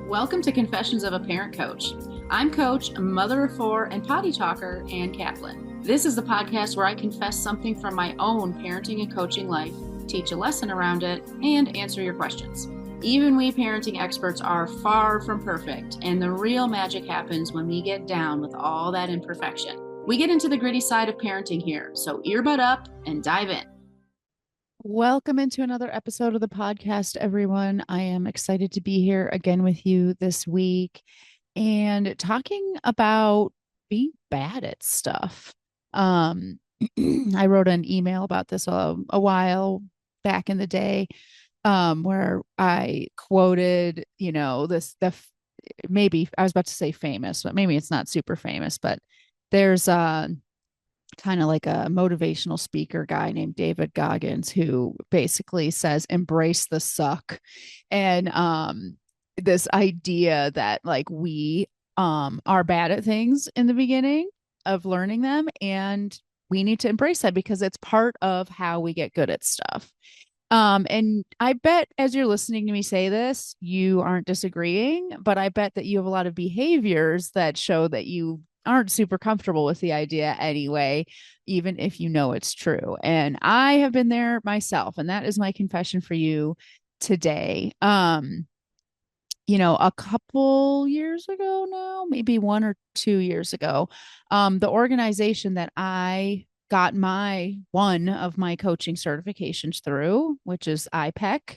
Welcome to Confessions of a Parent Coach. I'm Coach, a mother of four, and potty talker, Ann Kaplan. This is the podcast where I confess something from my own parenting and coaching life, teach a lesson around it, and answer your questions. Even we parenting experts are far from perfect, and the real magic happens when we get down with all that imperfection. We get into the gritty side of parenting here, so earbud up and dive in. Welcome into another episode of the podcast, everyone. I am excited to be here again with you this week and talking about being bad at stuff. I wrote an email about this a while back in the day, where I quoted, maybe I was about to say famous, but maybe it's not super famous, but there's kind of like a motivational speaker guy named David Goggins who basically says embrace the suck. And this idea that like we are bad at things in the beginning of learning them, and we need to embrace that because it's part of how we get good at stuff. And I bet as you're listening to me say this, you aren't disagreeing, but I bet that you have a lot of behaviors that show that you aren't super comfortable with the idea anyway, even if you know it's true. And I have been there myself, and that is my confession for you today. A couple years ago now, maybe 1 or 2 years ago, the organization that I got one of my coaching certifications through, which is IPEC,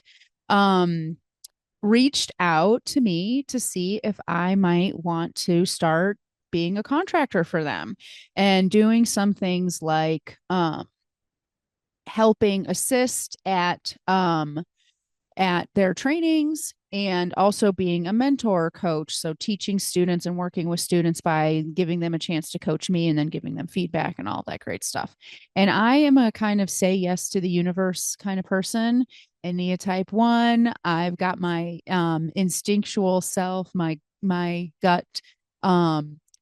reached out to me to see if I might want to start being a contractor for them and doing some things like helping assist at their trainings, and also being a mentor coach. So teaching students and working with students by giving them a chance to coach me and then giving them feedback and all that great stuff. And I am a kind of say yes to the universe kind of person. Nia type 1. I've got my instinctual self, my gut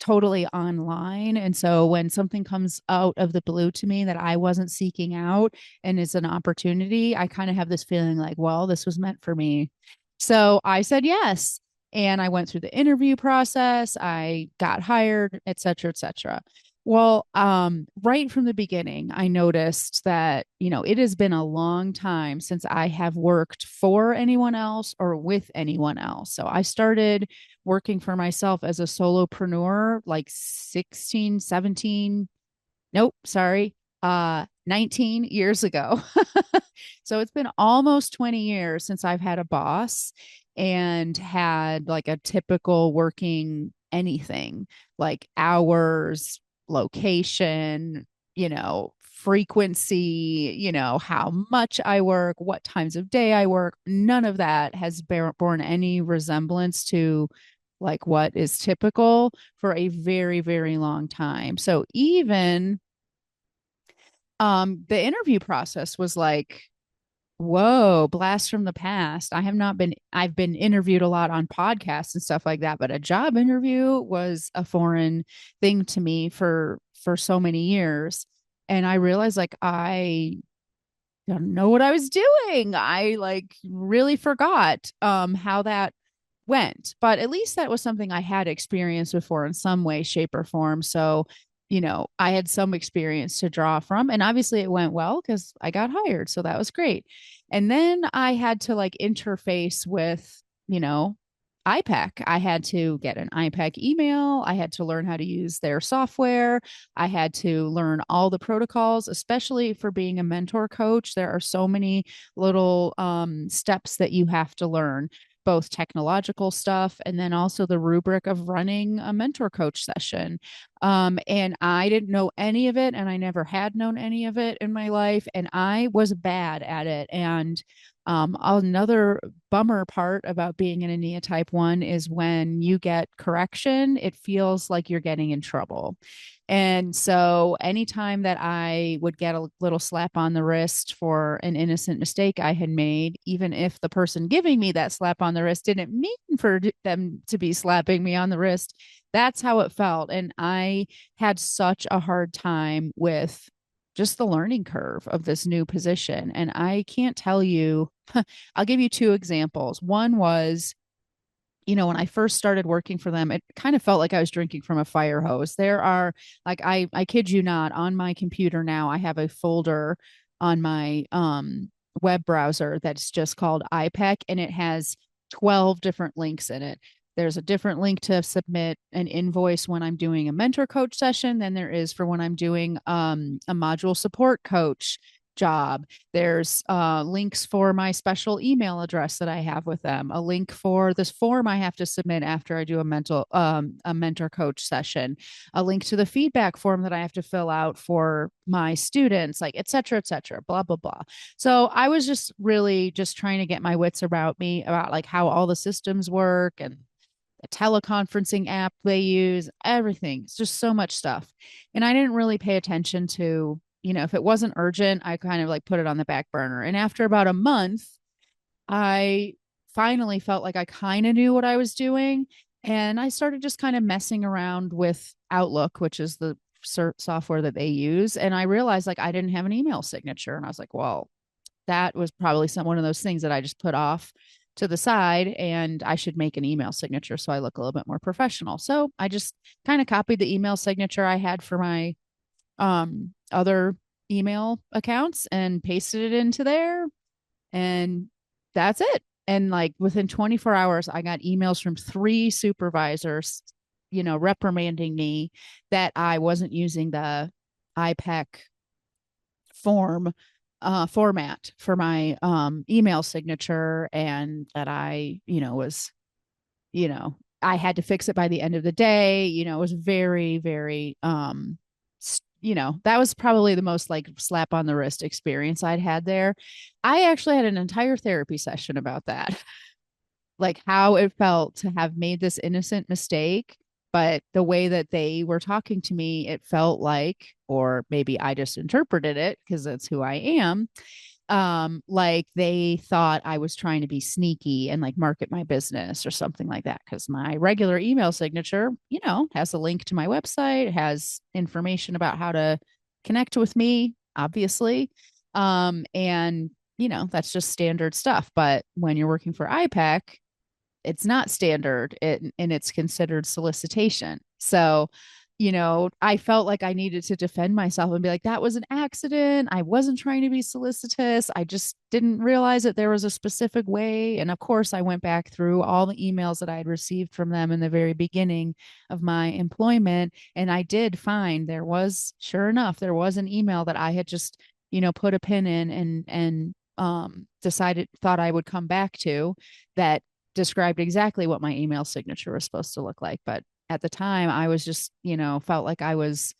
totally online. And so when something comes out of the blue to me that I wasn't seeking out and is an opportunity, I kind of have this feeling like, well, this was meant for me. So I said yes. And I went through the interview process. I got hired, et cetera, et cetera. Well, right from the beginning, I noticed that, it has been a long time since I have worked for anyone else or with anyone else. So I started working for myself as a solopreneur like 16, 17, nope, sorry, 19 years ago. So it's been almost 20 years since I've had a boss and had like a typical working anything, like hours, location, frequency, how much I work, what times of day I work. None of that has borne any resemblance to like what is typical for a very, very long time. So even the interview process was like, whoa, blast from the past. I've been interviewed a lot on podcasts and stuff like that, but a job interview was a foreign thing to me for so many years. And I realized like I don't know what I was doing. I like really forgot how that went. But at least that was something I had experienced before in some way, shape, or form. So, I had some experience to draw from. And obviously it went well because I got hired. So that was great. And then I had to like interface with, IPEC. I had to get an IPEC email. I had to learn how to use their software. I had to learn all the protocols, especially for being a mentor coach. There are so many little steps that you have to learn, both technological stuff and then also the rubric of running a mentor coach session. And I didn't know any of it, and I never had known any of it in my life, and I was bad at it. And another bummer part about being an Ania type 1 is when you get correction, it feels like you're getting in trouble. And so anytime that I would get a little slap on the wrist for an innocent mistake I had made, even if the person giving me that slap on the wrist didn't mean for them to be slapping me on the wrist, that's how it felt. And I had such a hard time with just the learning curve of this new position. And I can't tell you, I'll give you two examples. One was when I first started working for them, it kind of felt like I was drinking from a fire hose. There are, like, I kid you not, on my computer now, I have a folder on my web browser that's just called IPEC, and it has 12 different links in it. There's a different link to submit an invoice when I'm doing a mentor coach session than there is for when I'm doing a module support coach job. There's links for my special email address that I have with them, a link for this form I have to submit after I do a mentor coach session, a link to the feedback form that I have to fill out for my students, like et cetera, blah, blah, blah. So I was just really just trying to get my wits about me about like how all the systems work and a teleconferencing app they use, everything. It's just so much stuff. And I didn't really pay attention to, if it wasn't urgent, I kind of like put it on the back burner. And after about a month, I finally felt like I kind of knew what I was doing. And I started just kind of messing around with Outlook, which is the software that they use. And I realized like I didn't have an email signature. And I was like, well, that was probably one of those things that I just put off to the side, and I should make an email signature so I look a little bit more professional. So I just kind of copied the email signature I had for my other email accounts and pasted it into there, and that's it. And like within 24 hours, I got emails from three supervisors, reprimanding me that I wasn't using the IPEC form format for my email signature, and that I, was, I had to fix it by the end of the day. It was very, very that was probably the most like slap on the wrist experience I'd had there. I actually had an entire therapy session about that. Like how it felt to have made this innocent mistake, but the way that they were talking to me, it felt like, or maybe I just interpreted it because that's who I am, like they thought I was trying to be sneaky and like market my business or something like that, because my regular email signature, has a link to my website, has information about how to connect with me, obviously, and that's just standard stuff. But when you're working for IPAC, it's not standard, and it's considered solicitation. So, I felt like I needed to defend myself and be like, that was an accident. I wasn't trying to be solicitous. I just didn't realize that there was a specific way. And of course, I went back through all the emails that I had received from them in the very beginning of my employment. And I did find sure enough, there was an email that I had just, put a pin in and thought I would come back to, that described exactly what my email signature was supposed to look like. But at the time, I was just, felt like I was,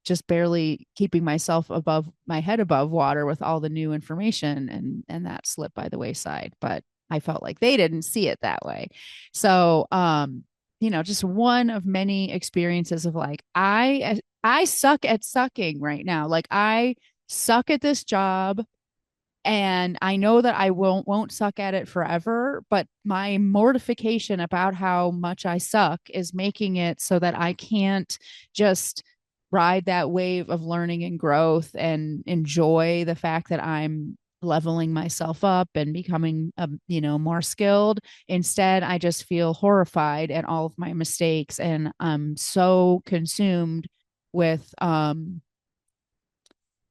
just barely keeping myself above my head above water with all the new information, and that slipped by the wayside. But I felt like they didn't see it that way. So, just one of many experiences of like, I suck at sucking right now. Like I suck at this job, and I know that I won't suck at it forever, but my mortification about how much I suck is making it so that I can't just ride that wave of learning and growth and enjoy the fact that I'm leveling myself up and becoming more skilled. Instead, I just feel horrified at all of my mistakes, and I'm so consumed with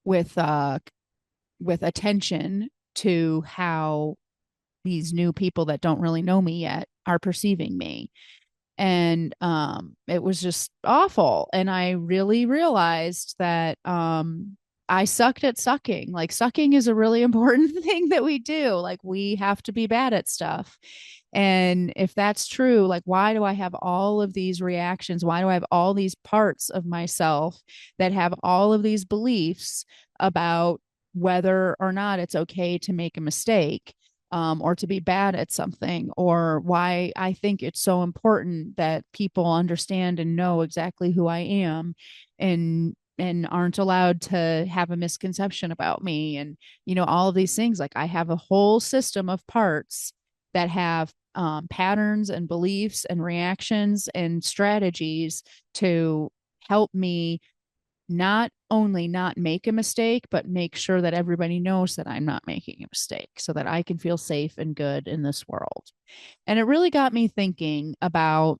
with uh with attention to how these new people that don't really know me yet are perceiving me. And it was just awful. And I really realized that I sucked at sucking. Like sucking is a really important thing that we do. Like we have to be bad at stuff. And if that's true, like why do I have all of these reactions? Why do I have all these parts of myself that have all of these beliefs about whether or not it's okay to make a mistake, or to be bad at something, or why I think it's so important that people understand and know exactly who I am, and aren't allowed to have a misconception about me, and all of these things. Like I have a whole system of parts that have patterns and beliefs and reactions and strategies to help me not only not make a mistake, but make sure that everybody knows that I'm not making a mistake so that I can feel safe and good in this world. And it really got me thinking about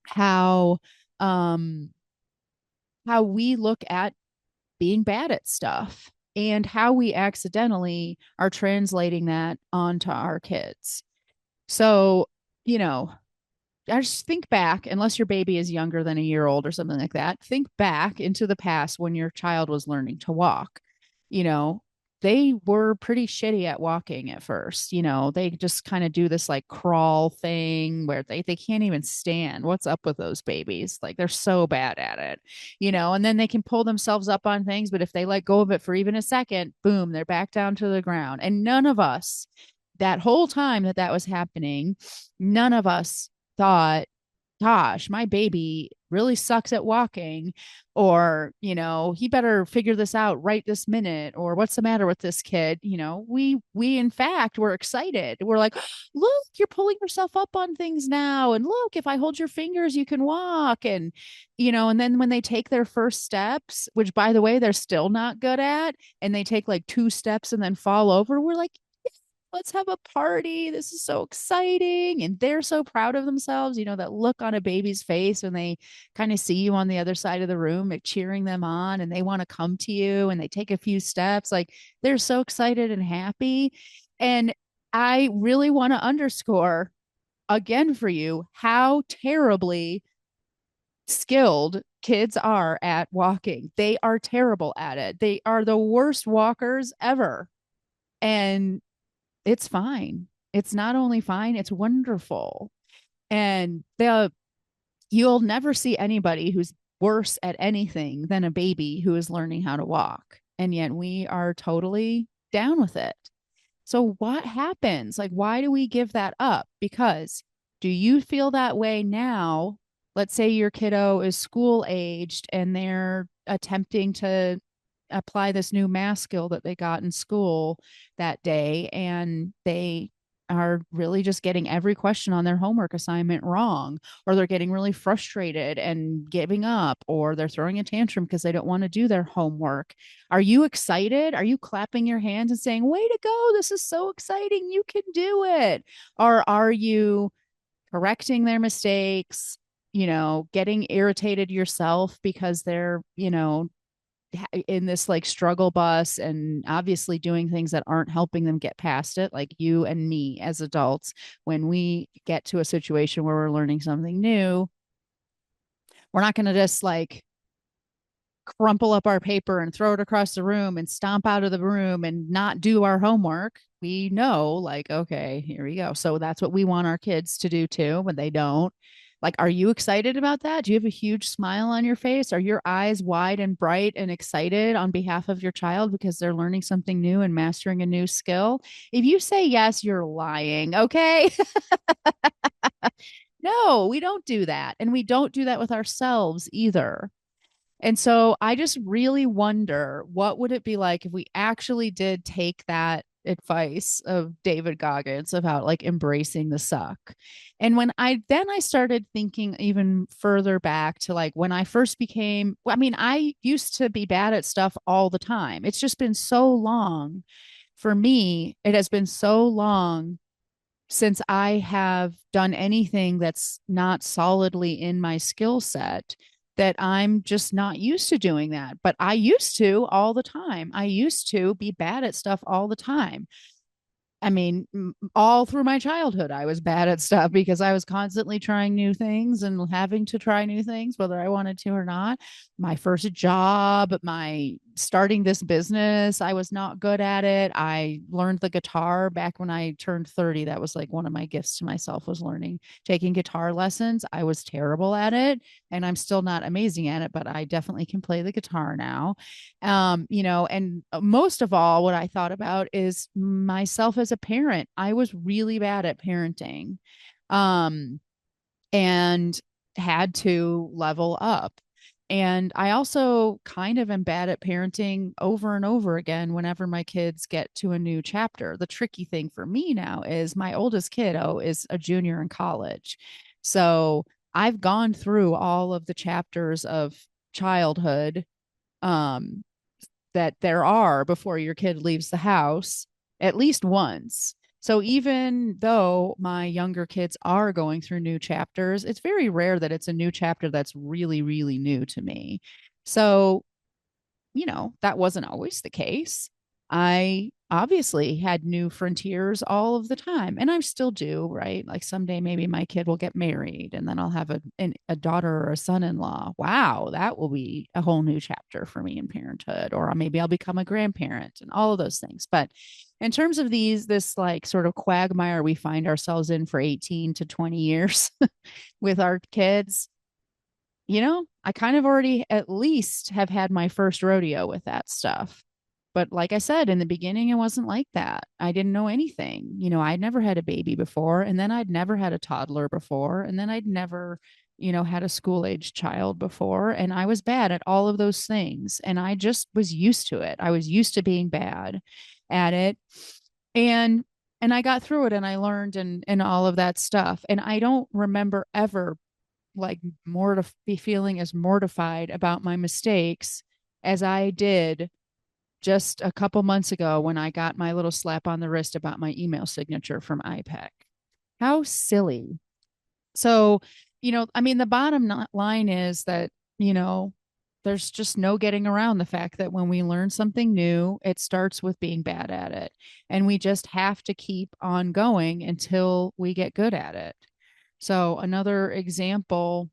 how um how we look at being bad at stuff and how we accidentally are translating that onto our kids. So, you know, I just think back, unless your baby is younger than a year old or something like that, think back into the past when your child was learning to walk. You know, they were pretty shitty at walking at first. You know, they just kind of do this like crawl thing where they can't even stand. What's up with those babies? Like they're so bad at it, you know, and then they can pull themselves up on things, but if they let go of it for even a second, boom, they're back down to the ground. And none of us, that whole time that that was happening, none of us thought, gosh, my baby really sucks at walking, or, you know, he better figure this out right this minute, or what's the matter with this kid? You know, we in fact were excited. We're like, look, you're pulling yourself up on things now. And look, if I hold your fingers, you can walk. And, you know, and then when they take their first steps, which by the way, they're still not good at, and they take like two steps and then fall over, we're like, let's have a party. This is so exciting. And they're so proud of themselves. You know, that look on a baby's face when they kind of see you on the other side of the room, like cheering them on, and they want to come to you and they take a few steps. Like they're so excited and happy. And I really want to underscore again for you how terribly skilled kids are at walking. They are terrible at it. They are the worst walkers ever. And it's fine. It's not only fine, it's wonderful. And you'll never see anybody who's worse at anything than a baby who is learning how to walk. And yet we are totally down with it. So what happens? Like, why do we give that up? Because do you feel that way now? Let's say your kiddo is school aged and they're attempting to apply this new math skill that they got in school that day, and they are really just getting every question on their homework assignment wrong, or they're getting really frustrated and giving up, or they're throwing a tantrum because they don't want to do their homework. Are you excited? Are you clapping your hands and saying, way to go, this is so exciting, you can do it? Or are you correcting their mistakes, you know, getting irritated yourself because they're, you know, in this like struggle bus and obviously doing things that aren't helping them get past it, like you and me as adults, when we get to a situation where we're learning something new, we're not going to just like crumple up our paper and throw it across the room and stomp out of the room and not do our homework. We know, like, okay, here we go. So that's what we want our kids to do too, when they don't. Like, are you excited about that? Do you have a huge smile on your face? Are your eyes wide and bright and excited on behalf of your child because they're learning something new and mastering a new skill? If you say yes, you're lying, okay? No, we don't do that. And we don't do that with ourselves either. And so I just really wonder, what would it be like if we actually did take that advice of David Goggins about like embracing the suck. And when I started thinking even further back to like when I first became, I mean, I used to be bad at stuff all the time. It's just been so long for me. It has been so long since I have done anything that's not solidly in my skill set, that I'm just not used to doing that. But I used to all the time. I used to be bad at stuff all the time. I mean, all through my childhood, I was bad at stuff because I was constantly trying new things and having to try new things, whether I wanted to or not. My first job, my starting this business, I was not good at it. I learned the guitar back when I turned 30. That was like one of my gifts to myself, was learning, taking guitar lessons. I was terrible at it, and I'm still not amazing at it, but I definitely can play the guitar now. You know, and most of all, what I thought about is myself as a parent. I was really bad at parenting, um, and had to level up. And I also kind of am bad at parenting over and over again whenever my kids get to a new chapter. The tricky thing for me now is my oldest kiddo is a junior in college. So I've gone through all of the chapters of childhood um, that there are before your kid leaves the house at least once. So even though my younger kids are going through new chapters, it's very rare that it's a new chapter that's really, really new to me. So that wasn't always the case. I obviously had new frontiers all of the time, and I still do, right? Like someday maybe my kid will get married and then I'll have a daughter or a son-in-law. Wow, that will be a whole new chapter for me in parenthood. Or maybe I'll become a grandparent and all of those things. But in terms of this like sort of quagmire we find ourselves in for 18 to 20 years with our kids, I kind of already at least have had my first rodeo with that stuff. But like I said, in the beginning, it wasn't like that. I didn't know anything. I'd never had a baby before, and then I'd never had a toddler before, and then I'd never, had a school age child before. And I was bad at all of those things. And I just was used to it. I was used to being bad at it. And I got through it and I learned and all of that stuff. And I don't remember ever like be feeling as mortified about my mistakes as I did just a couple months ago when I got my little slap on the wrist about my email signature from IPEC. How silly. So, I mean, the bottom line is that, there's just no getting around the fact that when we learn something new, it starts with being bad at it. And we just have to keep on going until we get good at it. So another example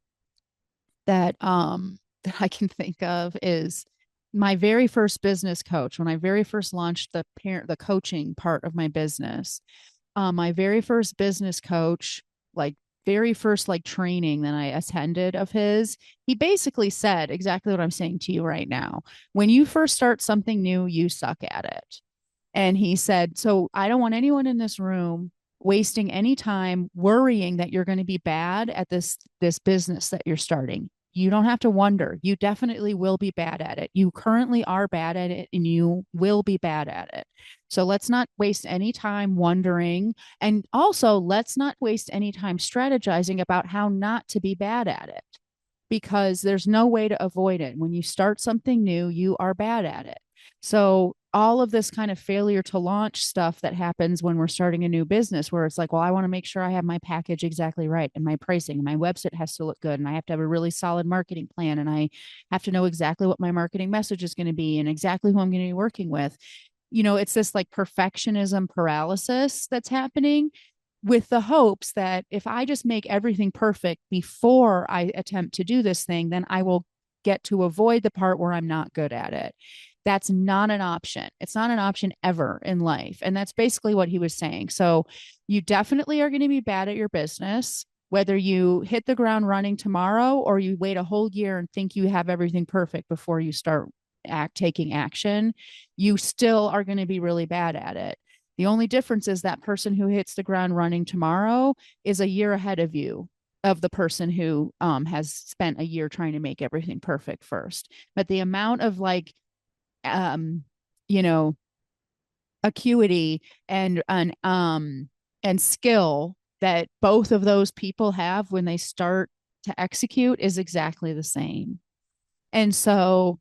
that I can think of is my very first business coach. When I very first launched the coaching part of my business, my very first business coach, like very first like training that I attended of his, he basically said exactly what I'm saying to you right now. When you first start something new, you suck at it. And he said, so I don't want anyone in this room wasting any time worrying that you're going to be bad at this business that you're starting. You don't have to wonder. You definitely will be bad at it. You currently are bad at it and you will be bad at it. So let's not waste any time wondering. And also, let's not waste any time strategizing about how not to be bad at it because there's no way to avoid it. When you start something new, you are bad at it. So all of this kind of failure to launch stuff that happens when we're starting a new business, where it's like, well, I want to make sure I have my package exactly right and my pricing and my website has to look good and I have to have a really solid marketing plan and I have to know exactly what my marketing message is going to be and exactly who I'm going to be working with. It's this like perfectionism paralysis that's happening with the hopes that if I just make everything perfect before I attempt to do this thing, then I will get to avoid the part where I'm not good at it. That's not an option. It's not an option ever in life. And that's basically what he was saying. So you definitely are going to be bad at your business, whether you hit the ground running tomorrow or you wait a whole year and think you have everything perfect before you start taking action. You still are going to be really bad at it. The only difference is that person who hits the ground running tomorrow is a year ahead of you, of the person who has spent a year trying to make everything perfect first. But the amount of like, um, you know, acuity and skill that both of those people have when they start to execute is exactly the same. And so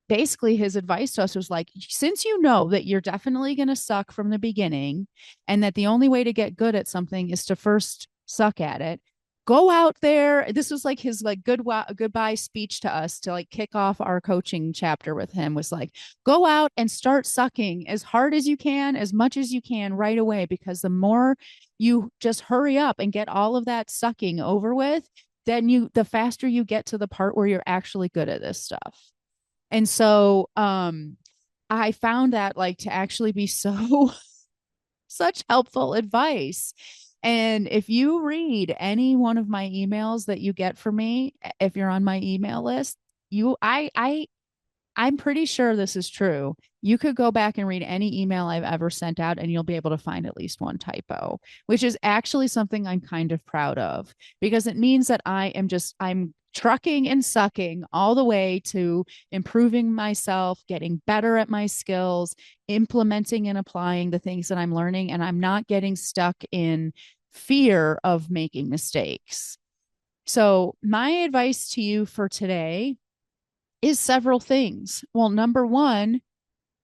basically his advice to us was like, since you know that you're definitely going to suck from the beginning and that the only way to get good at something is to first suck at it, go out there. This was like his like goodbye speech to us to like kick off our coaching chapter with him, was like, go out and start sucking as hard as you can, as much as you can right away, because the more you just hurry up and get all of that sucking over with, then the faster you get to the part where you're actually good at this stuff. And so I found that like to actually be so such helpful advice. And if you read any one of my emails that you get from me, if you're on my email list, I'm pretty sure this is true. You could go back and read any email I've ever sent out and you'll be able to find at least one typo, which is actually something I'm kind of proud of, because it means that I'm trucking and sucking all the way to improving myself, getting better at my skills, implementing and applying the things that I'm learning. And I'm not getting stuck in fear of making mistakes. So my advice to you for today is several things. Well, number one,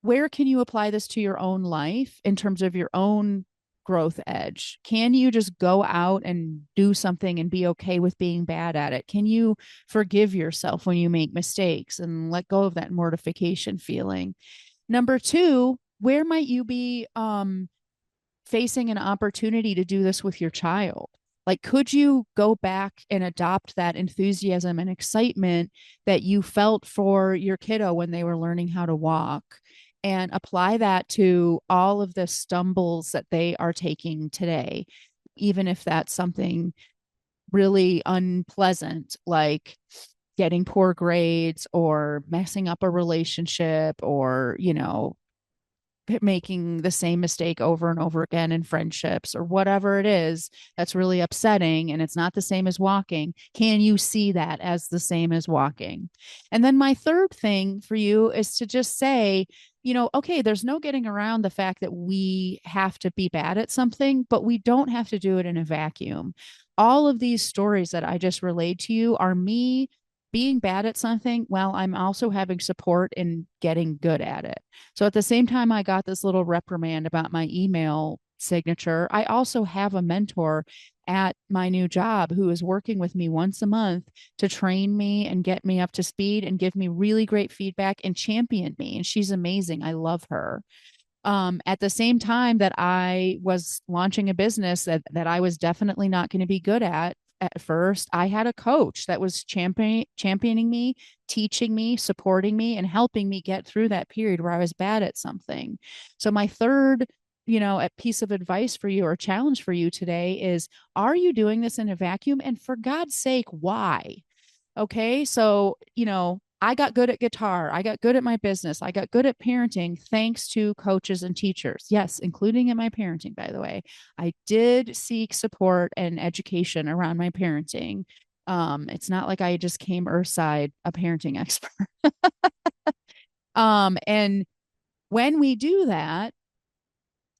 where can you apply this to your own life in terms of your own growth edge? Can you just go out and do something and be okay with being bad at it? Can you forgive yourself when you make mistakes and let go of that mortification feeling? Number two, where might you be facing an opportunity to do this with your child? Like, could you go back and adopt that enthusiasm and excitement that you felt for your kiddo when they were learning how to walk and apply that to all of the stumbles that they are taking today, even if that's something really unpleasant, like getting poor grades or messing up a relationship or, making the same mistake over and over again in friendships or whatever it is that's really upsetting and it's not the same as walking. Can you see that as the same as walking? And then my third thing for you is to just say, okay, there's no getting around the fact that we have to be bad at something, but we don't have to do it in a vacuum. All of these stories that I just relayed to you are me being bad at something while I'm also having support in getting good at it. So at the same time, I got this little reprimand about my email signature. I also have a mentor at my new job who is working with me once a month to train me and get me up to speed and give me really great feedback and champion me. And she's amazing. I love her. At the same time that I was launching a business that I was definitely not going to be good at first, I had a coach that was championing me, teaching me, supporting me, and helping me get through that period where I was bad at something. So my third, a piece of advice for you or challenge for you today is, are you doing this in a vacuum? And for God's sake, why? Okay. So, I got good at guitar. I got good at my business. I got good at parenting thanks to coaches and teachers. Yes, including in my parenting, by the way. I did seek support and education around my parenting. It's not like I just came earthside a parenting expert. And when we do that,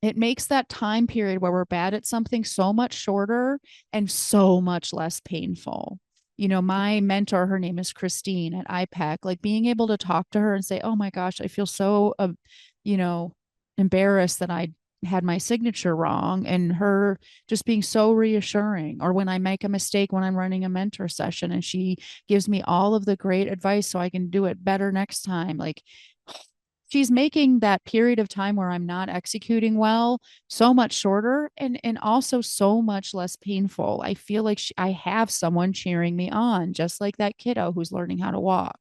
it makes that time period where we're bad at something so much shorter and so much less painful. My mentor, her name is Christine at IPEC, like being able to talk to her and say, oh my gosh, I feel so, embarrassed that I had my signature wrong, and her just being so reassuring. Or when I make a mistake when I'm running a mentor session and she gives me all of the great advice so I can do it better next time. Like, she's making that period of time where I'm not executing well so much shorter and also so much less painful. I feel like I have someone cheering me on, just like that kiddo who's learning how to walk.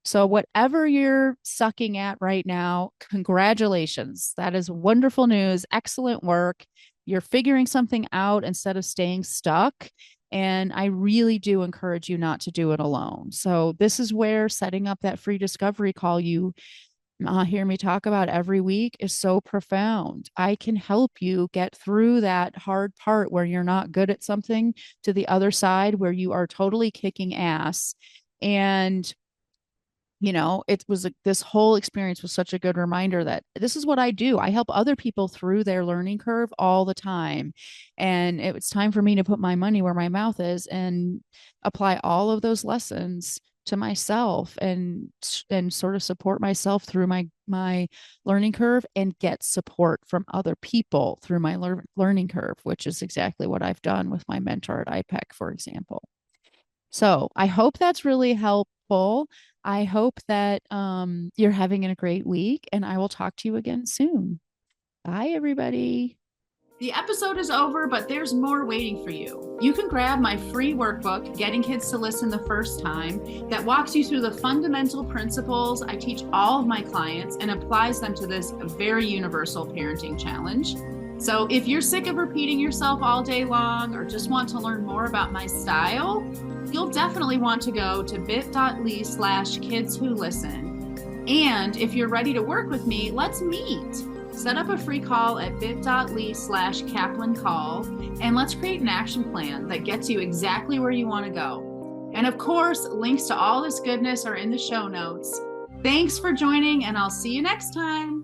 So whatever you're sucking at right now, congratulations. That is wonderful news. Excellent work. You're figuring something out instead of staying stuck. And I really do encourage you not to do it alone. So this is where setting up that free discovery call you hear me talk about every week is so profound. I can help you get through that hard part where you're not good at something to the other side where you are totally kicking ass. And this whole experience was such a good reminder that this is what I do. I help other people through their learning curve all the time. And it was time for me to put my money where my mouth is and apply all of those lessons to myself and sort of support myself through my learning curve and get support from other people through my learning curve, which is exactly what I've done with my mentor at IPEC, for example. So I hope that's really helpful. I hope that you're having a great week, and I will talk to you again soon. Bye, everybody. The episode is over, but there's more waiting for you. You can grab my free workbook, Getting Kids to Listen the First Time, that walks you through the fundamental principles I teach all of my clients and applies them to this very universal parenting challenge. So if you're sick of repeating yourself all day long or just want to learn more about my style, you'll definitely want to go to bit.ly/kidswholisten. And if you're ready to work with me, let's meet. Set up a free call at bit.ly/Kaplan call, and let's create an action plan that gets you exactly where you want to go. And of course, links to all this goodness are in the show notes. Thanks for joining, and I'll see you next time.